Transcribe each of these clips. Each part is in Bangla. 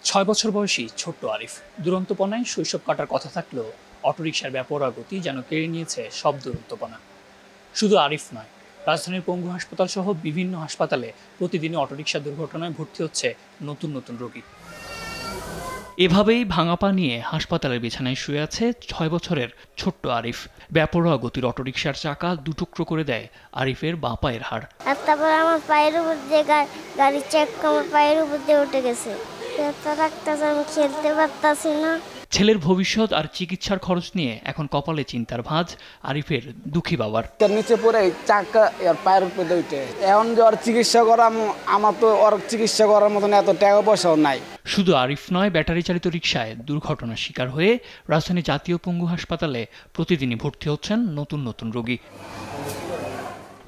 6 বছর বয়সী ছোট্ট আরিফ দুরন্তপনায় শৈশব কাটার কথা থাকলেও অটোরিকশার বেপরোয়া গতি যেন কেড়ে নিয়েছে সব দুরন্তপনা। শুধু আরিফ নয়, রাজধানীর পঙ্গু হাসপাতাল সহ বিভিন্ন হাসপাতালে প্রতিদিনই অটোরিকশা দুর্ঘটনায় ভর্তি হচ্ছে নতুন নতুন রোগী। এভাবেই ভাঙা পা নিয়ে হাসপাতালের বিছানায় শুয়ে আছে 6 বছরের ছোট্ট আরিফ। বেপরোয়া গতির অটোরিকশার চাকা দুটুকরো করে দেয় আরিফের বাঁ পায়ের হাড়। তারপর আমার পায়ের উপর দিয়ে গাড়ি চেক আমার পায়ের উপর দিয়ে উঠে গেছে। আমি খেলতে পারতাছি না। ছেলের ভবিষ্যৎ আর চিকিৎসার খরচ নিয়ে এখন কপালে চিন্তার ভাঁজ আরিফের দুঃখী বাবার। নিচে পড়ে চাকা আর পায়ের উপর দিয়ে উঠে এখন যে ওর চিকিৎসা করা, আমার তো ওর চিকিৎসা করার মতন এত টাকা পয়সাও নাই। শুধু আরিফ নয়, ব্যাটারি চালিত রিকশায় দুর্ঘটনার শিকার হয়ে রাজধানী জাতীয় পঙ্গু হাসপাতালে প্রতিদিনই ভর্তি হচ্ছেন নতুন নতুন রোগী।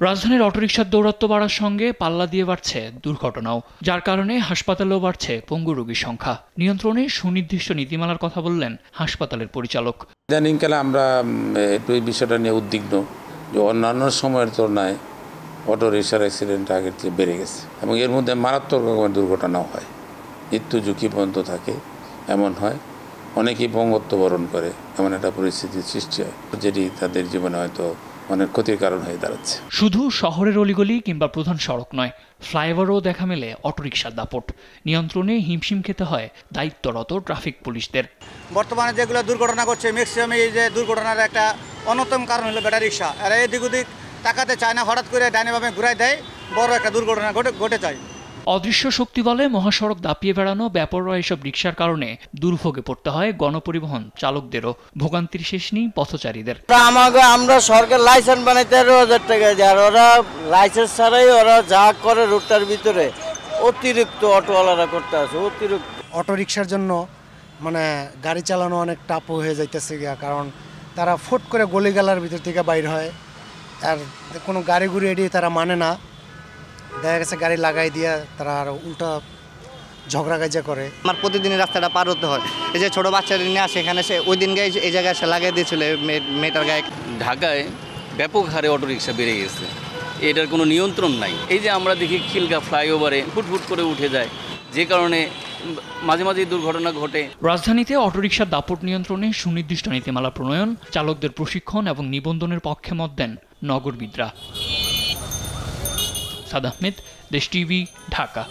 রাজধানীর অটোরিকশার দৌরাত্ম্য বাড়ার সঙ্গে পাল্লা দিয়ে বাড়ছে দুর্ঘটনাও, যার কারণে হাসপাতালেও বাড়ছে পঙ্গু রোগীর সংখ্যা। নিয়ন্ত্রণে সুনির্দিষ্ট নীতিমালার কথা বললেন হাসপাতালের পরিচালক। ইদানিংকালে আমরা একটু এই বিষয়টা নিয়ে উদ্বিগ্ন যে অন্যান্য সময়ের তুলনায় অটোরিকশার অ্যাক্সিডেন্ট আগের চেয়ে বেড়ে গেছে এবং এর মধ্যে মারাত্মক রকমের দুর্ঘটনাও হয়, মৃত্যু ঝুঁকি পর্যন্ত থাকে। এমন হয় অনেকেই পঙ্গত্ব বরণ করে, এমন একটা পরিস্থিতির সৃষ্টি হয় যেটি তাদের জীবনে হয়তো অনেক ক্ষতির কারণ হয়ে দাঁড়াচ্ছে। শুধু শহরের অলিগলি কিংবা প্রধান সড়ক নয়, ফ্লাইওভারও দেখা মেলে অটোরিকশার দাপট। নিয়ন্ত্রণে হিমশিম খেতে হয় দায়িত্বরত ট্রাফিক পুলিশদের। বর্তমানে যেগুলো দুর্ঘটনা করছে, ম্যাক্সিমাম এই যে দুর্ঘটনার একটা অন্যতম কারণ হলো ব্যাটারি রিক্সা। আর এদিক ওদিক তাকাতে চায় না, হঠাৎ করে ডাইনে বামে ঘুরাই দেয়, বড় একটা দুর্ঘটনা ঘটে যায়। অদৃশ্য শক্তি বলে মহাসড়ক দাপিয়ে বেড়ানো বেপরোয়া এসব রিকশার কারণে দুর্ভোগে পড়তে হয় গণপরিবহন চালকদেরও। ভোগান্তির শেষ নেই পথচারীদের। আমরা সরকার লাইসেন্স বানাইতে 13,000 টাকা দেয়, আর ওরা লাইসেন্স ছাড়াই ওরা যা করে রুটটার ভিতরে অতিরিক্ত অটোওয়ালারা করতে আছে। অতিরিক্ত অটোরিকশার জন্য মানে গাড়ি চালানো অনেক টাফ হয়ে যাইতেছে গিয়া, কারণ তারা ফুট করে গলিগালার ভিতর থেকে বাইর হয়, আর কোনো গাড়ি গুড়ি এড়িয়ে তারা মানে না। দেখা গেছে গাড়ি লাগাই দিয়ে তারা আর উল্টা ঝগড়া গাজা করে। আমার প্রতিদিনই রাস্তাটা পার হতে হয়। এই যে ছোটো বাচ্চাদের নিয়ে আসে এখানে, সে ওই দিন গায়ে এই জায়গায় সে লাগিয়ে দিয়েছিল মেয়েটার গায়ে। ঢাকায় ব্যাপক হারে অটোরিকশা বেড়ে গেছে, এটার কোনো নিয়ন্ত্রণ নাই। এই যে আমরা দেখি খিলগা ফ্লাইওভারে ফুটফুট করে উঠে যায়, যে কারণে মাঝে মাঝে দুর্ঘটনা ঘটে। রাজধানীতে অটোরিকশার দাপট নিয়ন্ত্রণে সুনির্দিষ্ট নীতিমালা প্রণয়ন, চালকদের প্রশিক্ষণ এবং নিবন্ধনের পক্ষে মত দেন নগরবিদরা। সাদ আহমেদ, দেশ টিভি, ঢাকা।